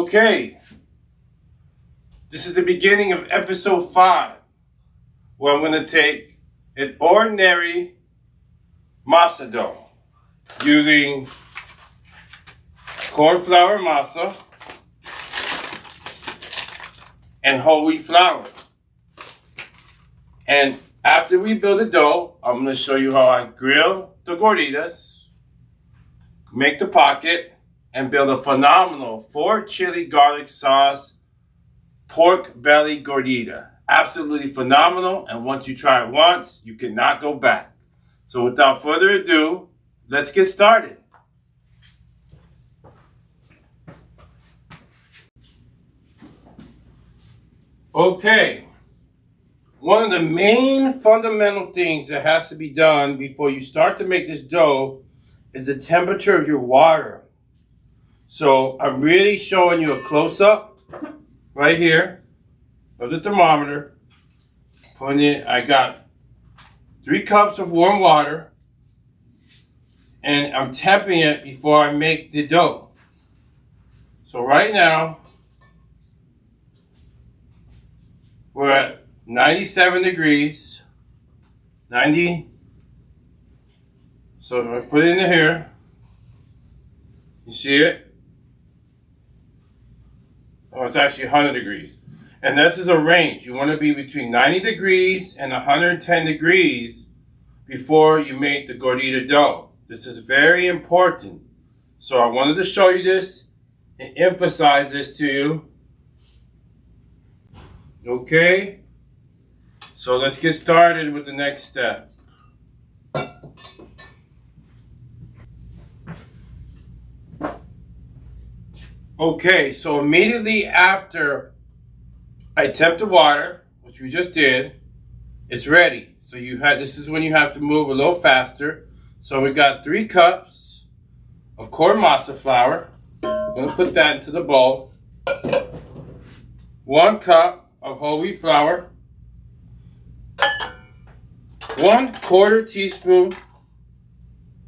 Okay, this is the beginning of episode 5, where I'm going to take an ordinary masa dough using corn flour masa and whole wheat flour. And after we build the dough, I'm going to show you how I grill the gorditas, make the pocket, and build a phenomenal 4 chili garlic sauce pork belly gordita. Absolutely phenomenal, and once you try it once, you cannot go back. So without further ado, let's get started. Okay, one of the main fundamental things that has to be done before you start to make this dough is the temperature of your water. So I'm really showing you a close-up right here of the thermometer. Putting it, I got 3 cups of warm water, and I'm temping it before I make the dough. So right now, we're at 97 degrees, 90. So if I put it in here, you see it? Oh, it's actually 100 degrees. And this is a range. You want to be between 90 degrees and 110 degrees before you make the gordita dough. This is very important. So I wanted to show you this and emphasize this to you. Okay? So let's get started with the next step. Okay, so immediately after I temp the water, which we just did, it's ready. So this is when you have to move a little faster. So we got 3 cups of corn masa flour. I'm gonna put that into the bowl. 1 cup of whole wheat flour. 1/4 teaspoon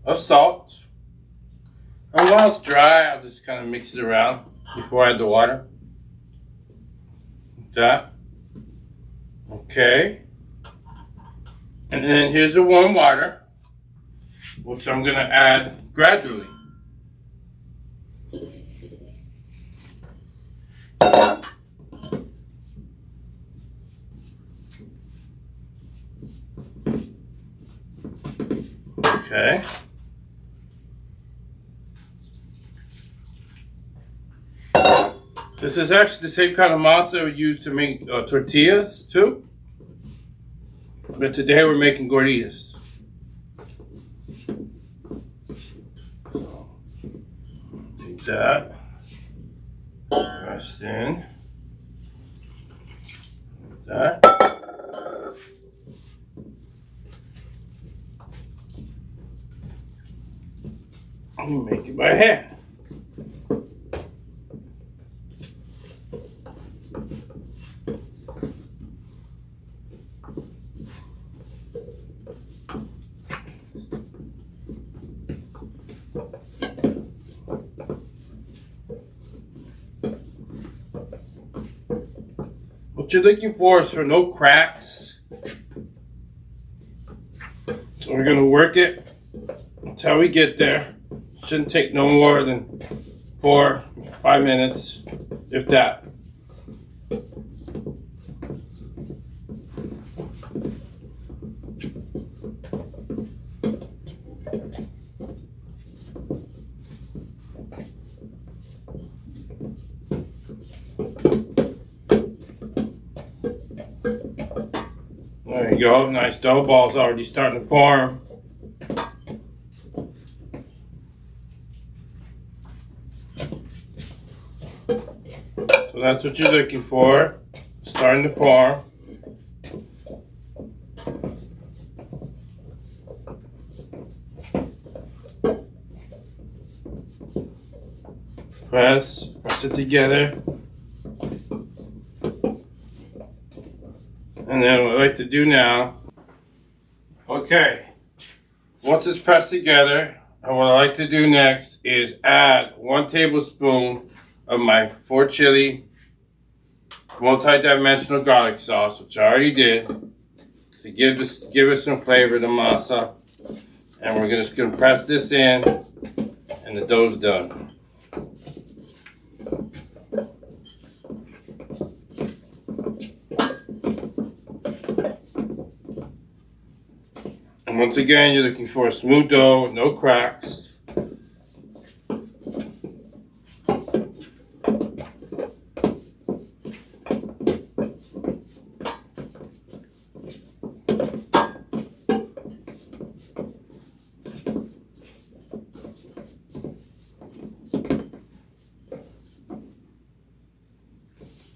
of salt. And while it's dry, I'll just kind of mix it around before I add the water. Like that. Okay. And then here's the warm water, which I'm going to add gradually. Okay. This is actually the same kind of masa we use to make tortillas too. But today we're making gorditas. Take that. Press in. Like that. And make it by hand. What you're looking for is for no cracks. So we're going to work it until we get there. Shouldn't take no more than 4 or 5 minutes, if that. There you go, nice dough ball's already starting to form. So that's what you're looking for, starting to form. Press it together. And then what I like to do now, okay, once it's pressed together, and what I like to do next is add 1 tablespoon of my 4 chili multi-dimensional garlic sauce, which I already did, to give it some flavor to masa. And we're just gonna press this in, and the dough's done. And once again, you're looking for a smooth dough with no cracks.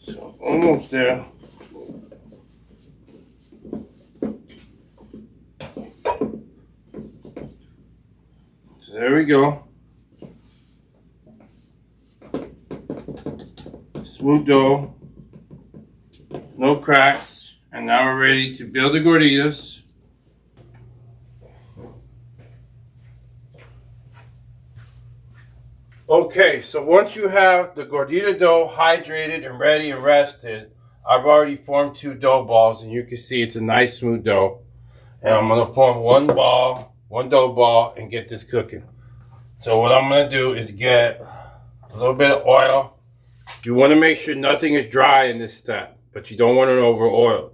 So almost there. So there we go. Smooth dough, no cracks, and now we're ready to build the gorditas. Okay, so once you have the gordita dough hydrated and ready and rested, I've already formed 2 dough balls, and you can see it's a nice smooth dough. And I'm gonna form one dough ball, and get this cooking. So what I'm gonna do is get a little bit of oil. You wanna make sure nothing is dry in this step, but you don't want it over oiled.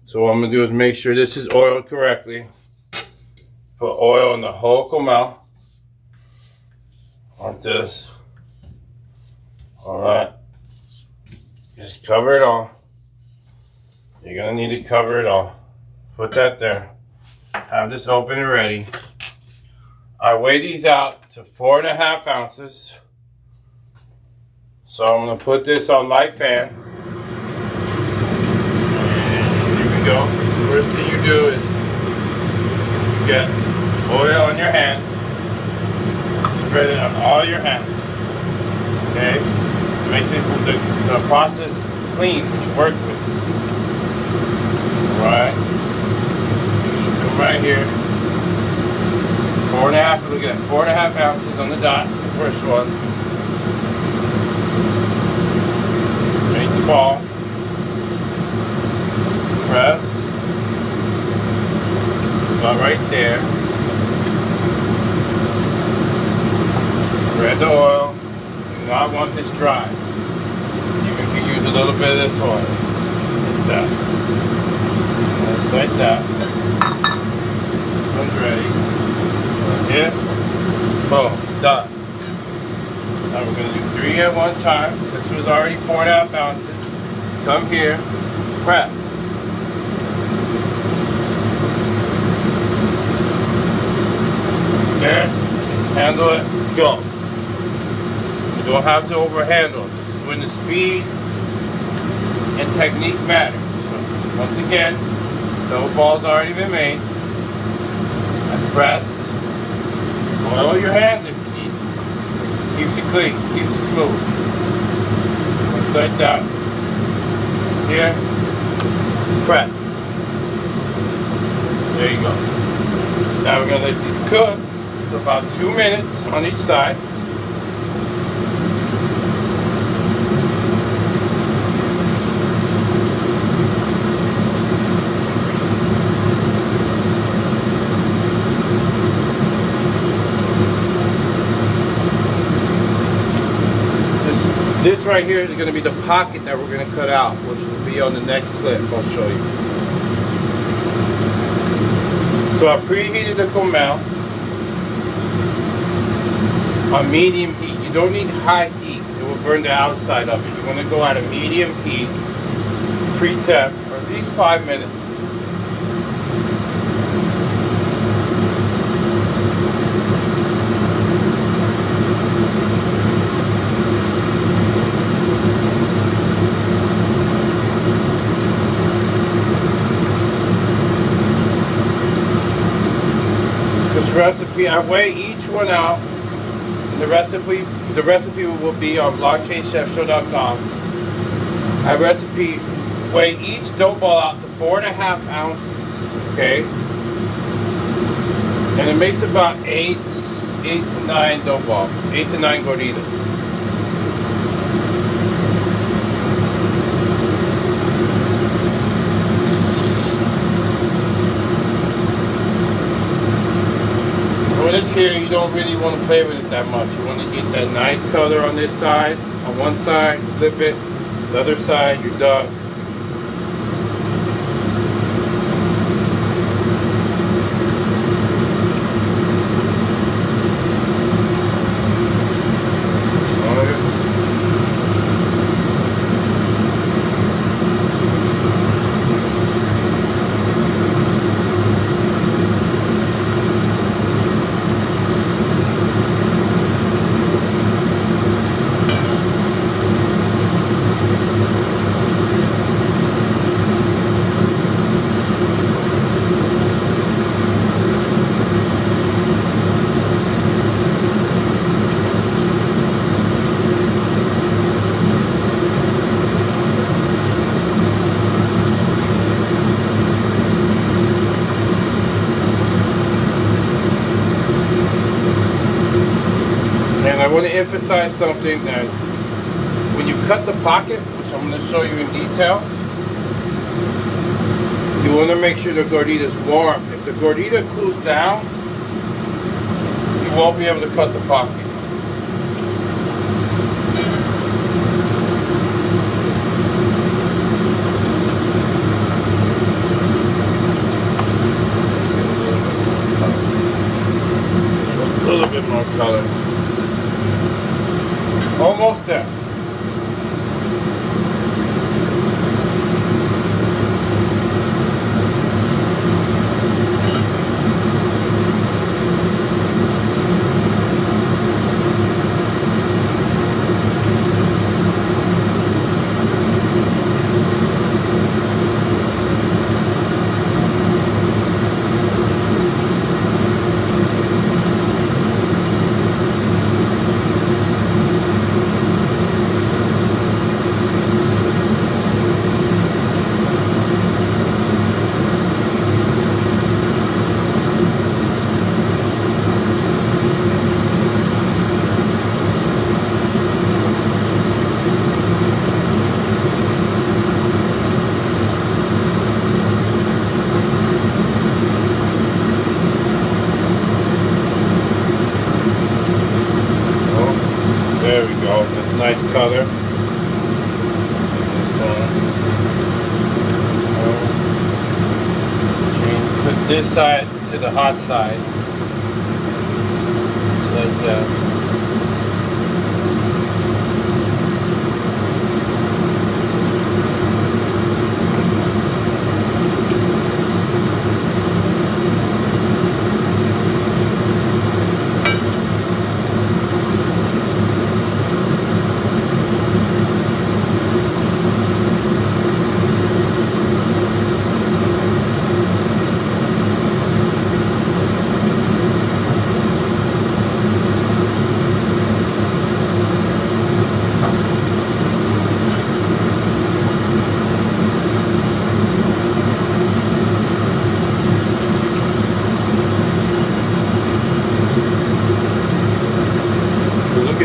So what I'm gonna do is make sure this is oiled correctly. Put oil in the whole comal. Like this. Alright. Just cover it all. You're gonna need to cover it all. Put that there. Have this open and ready. I weigh these out to 4.5 ounces. So I'm gonna put this on light fan. And here we go. First thing you do is get oil on your hands. Spread it on all your hands. Okay? It makes it the process clean when you work with it. Alright? Come right here. 4.5, look at that, 4.5 ounces on the dot, the first one. Make the ball. Press. About right there. Spread the oil. Do not want this dry. You can use a little bit of this oil. Like that. Just like that. This one's ready. Right here. Boom. Done. Now we're going to do 3 at one time. This was already 4.5 ounces. Come here. Press. There. Handle it. Go. You don't have to overhandle. This is when the speed and technique matter. So once again, the ball's already been made. And press. Oil your hands if you need to. Keeps it clean. Keeps it smooth. Just like that. Here. Press. There you go. Now we're going to let these cook for about 2 minutes on each side. This right here is going to be the pocket that we're going to cut out, which will be on the next clip. I'll show you. So I preheated the comal on medium heat. You don't need high heat. It will burn the outside of it. You want to go at a medium heat, pre-temp, for at least 5 minutes. Recipe, I weigh each one out. And the recipe will be on blogchasechefshow.com. I weigh each dough ball out to 4.5 ounces. Okay, and it makes about 8 to 9 dough balls, 8 to 9 gorditas. don't really want to play with it that much. You want to get that nice color on this side, on one side, flip it, the other side, you're done. I want to emphasize something, that when you cut the pocket, which I'm going to show you in details, you want to make sure the gordita is warm. If the gordita cools down, you won't be able to cut the pocket. A little bit more color. Almost there. There we go. That's a nice color. This one. Put this side to the hot side. Just like that.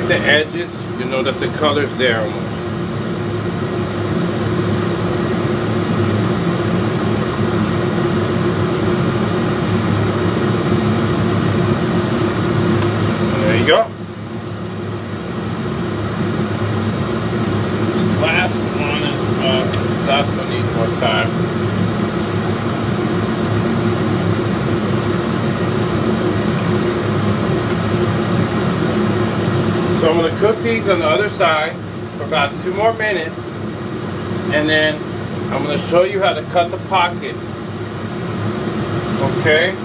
The edges, you know that the color's there almost. There you go. This last one is last one needs more time. So I'm going to cook these on the other side for about 2 more minutes, and then I'm going to show you how to cut the pocket. Okay?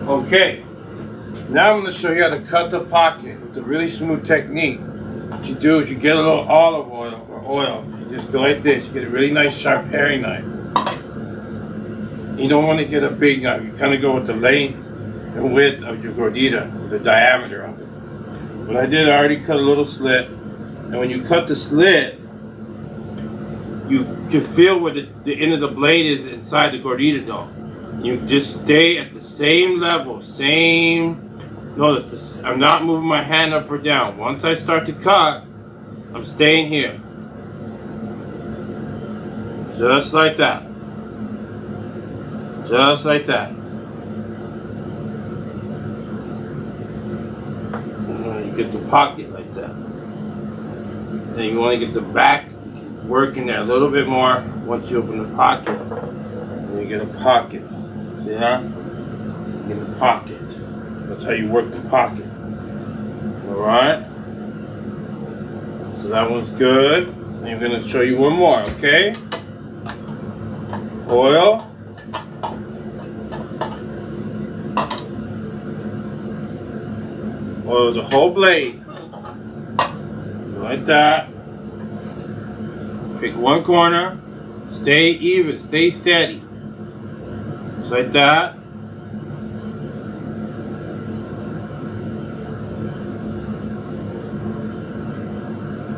Okay. Now I'm going to show you how to cut the pocket with a really smooth technique. What you do is you get a little olive oil or oil. You just go like this. You get a really nice sharp paring knife. You don't want to get a big knife. You kind of go with the length and width of your gordita, the diameter of it. What I did, I already cut a little slit. And when you cut the slit, you can feel where the end of the blade is inside the gordita dough. You just stay at the same level, notice this, I'm not moving my hand up or down. Once I start to cut, I'm staying here. Just like that. Just like that. You get the pocket like that. Then you want to get the back working there a little bit more once you open the pocket. And you get a pocket. See that? You get the pocket. That's how you work the pocket. Alright? So that one's good. And I'm going to show you one more, okay? Oil. Oil is a whole blade. Like that. Pick one corner. Stay even. Stay steady. Just like that.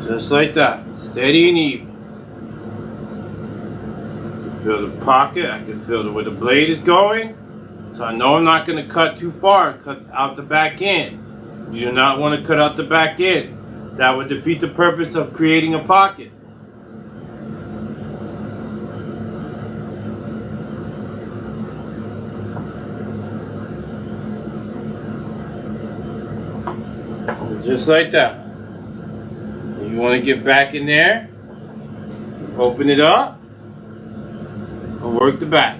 Just like that. Steady and even. Feel the pocket. I can feel where the blade is going. So I know I'm not going to cut too far and cut out the back end. You do not want to cut out the back end. That would defeat the purpose of creating a pocket. Just like that. You want to get back in there, open it up, and work the back.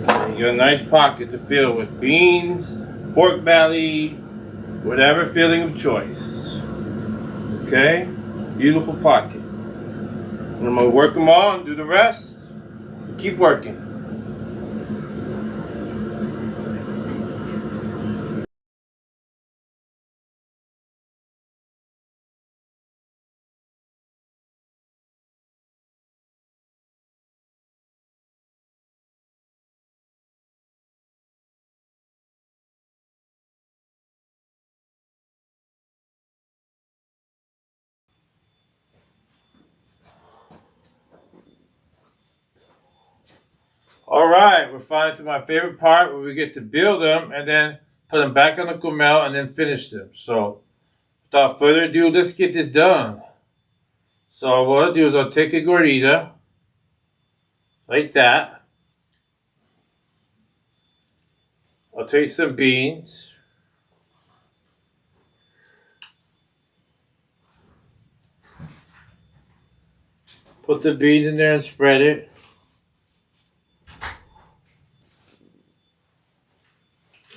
And you got a nice pocket to fill with beans, pork belly, whatever filling of choice. Okay? Beautiful pocket. And I'm going to work them all and do the rest. Keep working. Alright, we're finally to my favorite part where we get to build them and then put them back on the comal and then finish them. So, without further ado, let's get this done. So what I'll do is I'll take a gordita, like that. I'll take some beans. Put the beans in there and spread it.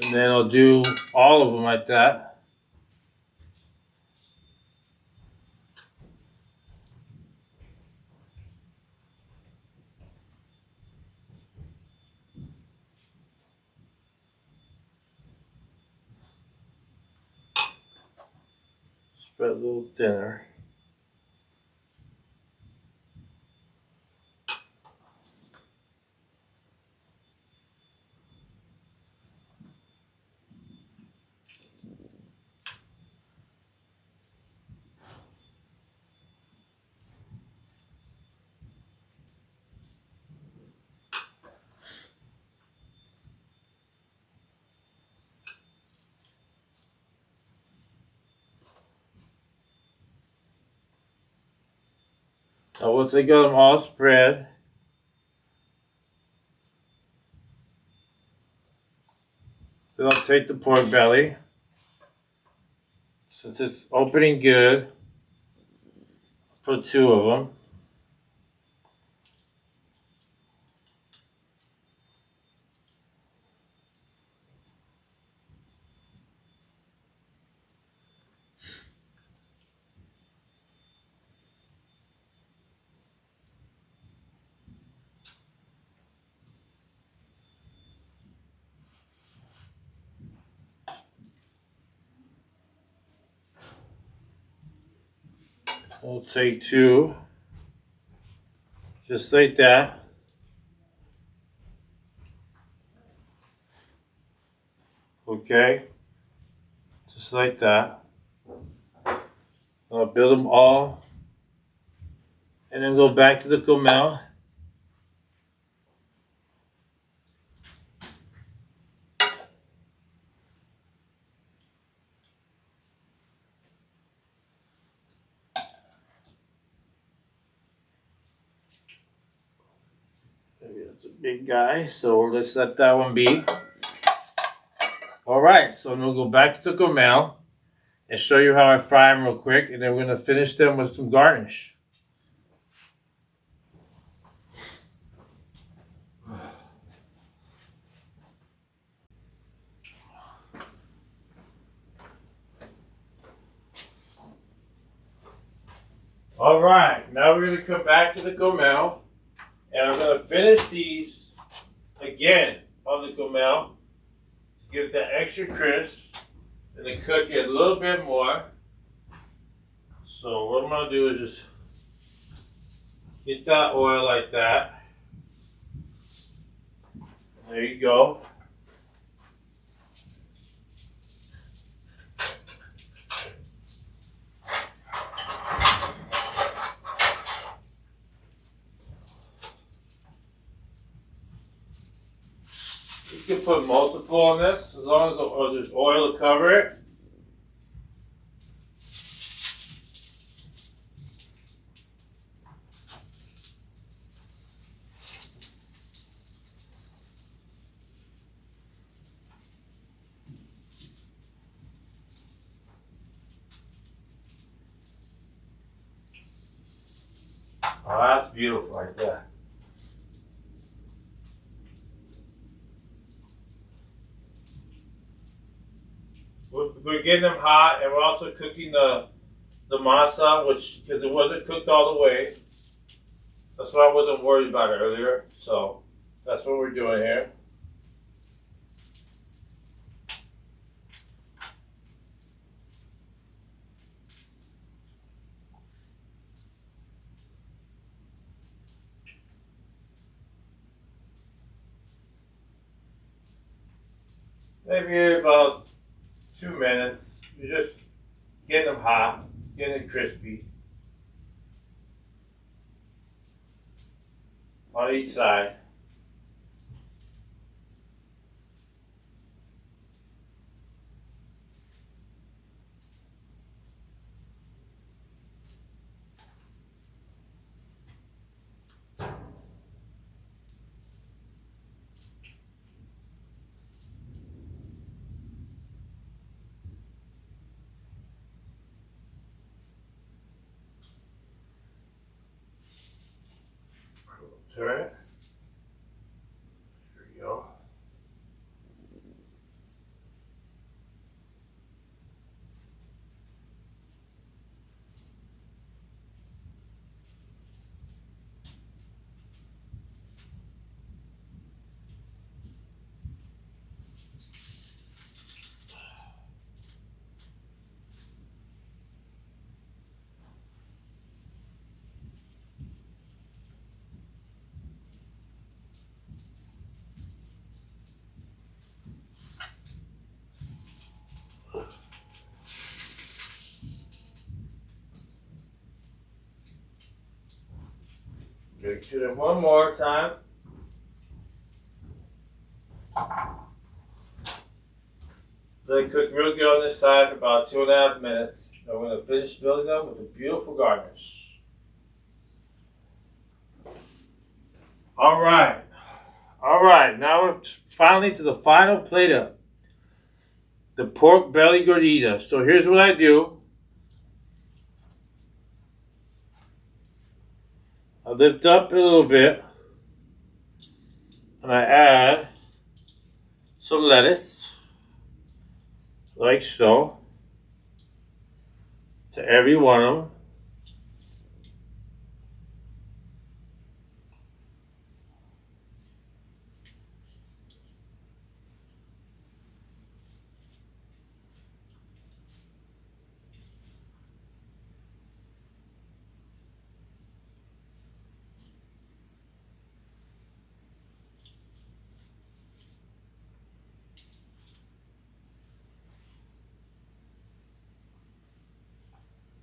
And then I'll do all of them like that. Spread a little thinner. Now once I got them all spread, then I'll take the pork belly. Since it's opening good, I'll put 2 of them. I'll take 2, just like that. Okay, just like that. I'll build them all and then go back to the comal. It's a big guy, so let's let that one be. All right, so we'll go back to the comal and show you how I fry them real quick, and then we're gonna finish them with some garnish. All right, now we're gonna come back to the comal, and I'm gonna finish these again on the comal to give it that extra crisp, and then cook it a little bit more. So what I'm gonna do is just get that oil like that. There you go. You can put multiple on this as long as there's oil to cover it. Oh, that's beautiful like that. We're getting them hot, and we're also cooking the masa, which because it wasn't cooked all the way. That's why I wasn't worried about it earlier. So that's what we're doing here. Maybe about 2 minutes. You're just getting them hot, getting it crispy on each side. Turn it. There we go. Make sure that one more time. Let it cook real good on this side for about 2.5 minutes. And we're going to finish building them with a beautiful garnish. All right. All right. Now we're finally to the final plate up. The pork belly gordita. So here's what I do. I lift up a little bit, and I add some lettuce, like so, to every one of them.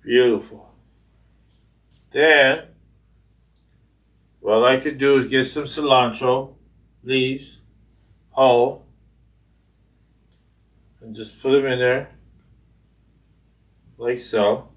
Beautiful. Then, what I like to do is get some cilantro leaves, whole, and just put them in there, like so.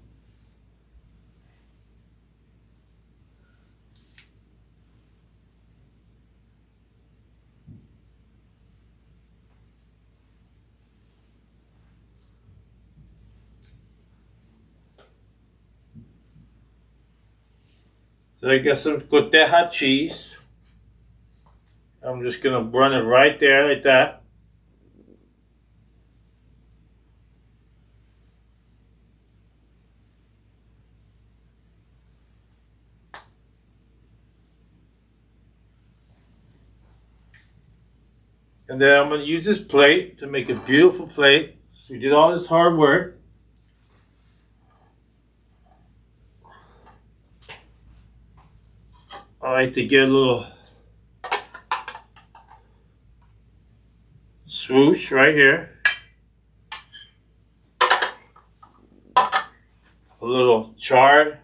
Then I get some gorditas cheese. I'm just gonna run it right there like that. And then I'm going to use this plate to make a beautiful plate. So we did all this hard work. I like to get a little swoosh right here. A little charred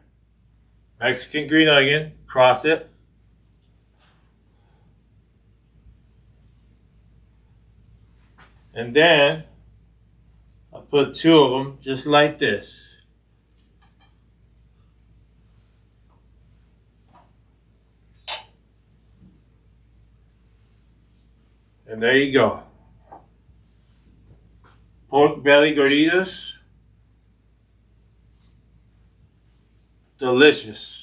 Mexican green onion, cross it. And then I put two of them just like this. And there you go. Pork belly gorditas. Delicious.